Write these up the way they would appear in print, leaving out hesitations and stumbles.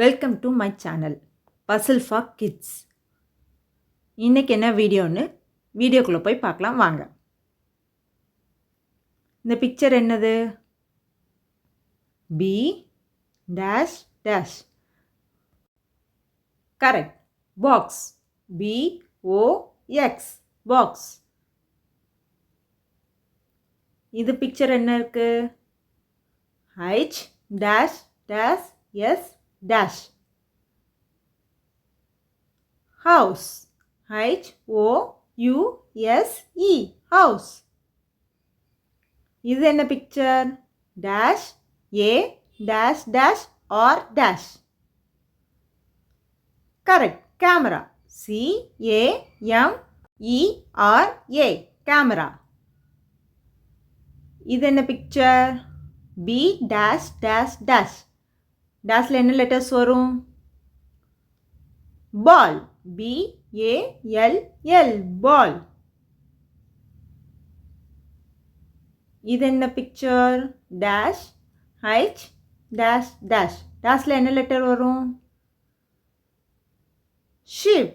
Welcome to my channel puzzle for kids. இன்றைக்கி என்ன வீடியோன்னு வீடியோக்குள்ளே போய் பார்க்கலாம் வாங்க. இந்த பிக்சர் என்னது? B dash dash. Correct. Box. BOX box. இது பிக்சர் என்ன இருக்கு? H dash dash S dash. House. HOUSE house. இது என்ன picture? dash A dash dash or dash. Correct. Camera. CAMERA camera. இது என்ன picture? B dash dash dash. டேஷில் என்ன letters வரும்? பால். BALL ball. இது என்ன picture? Dash H dash dash. டேஷில் என்ன லெட்டர் வரும்? ஷிப்.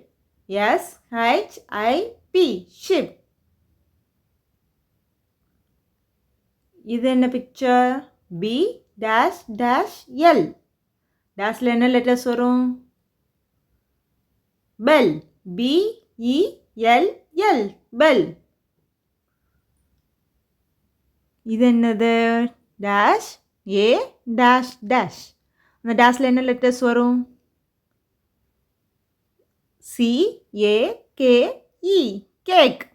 SHIP ship. இது என்ன picture? B dash dash L. டேஷில் என்ன லெட்டர்ஸ் வரும்? பெல். BELL bell. இது என்னது? Dash A dash dash. அந்த டேஷில் என்ன லெட்டர்ஸ் வரும்? CAKE cake.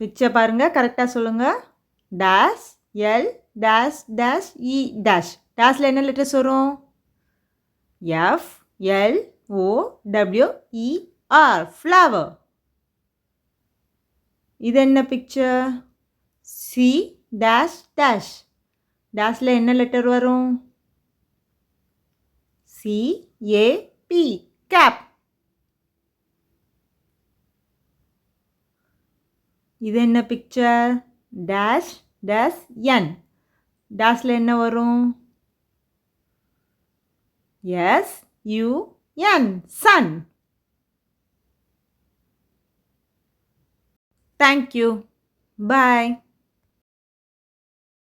பிக்சர் பாருங்கள், கரெக்டாக சொல்லுங்கள். Dash L dash dash E dash. டேஷில் என்ன லெட்டர்ஸ் வரும்? FLOWER flower. இது என்ன பிக்சர்? C dash dash. டேஷில் என்ன லெட்டர் வரும்? CAP cap. இது என்ன பிக்சர்? Dash dash N. டேஷில் என்ன வரும்? SUN sun. தேங்க்யூ. பாய்.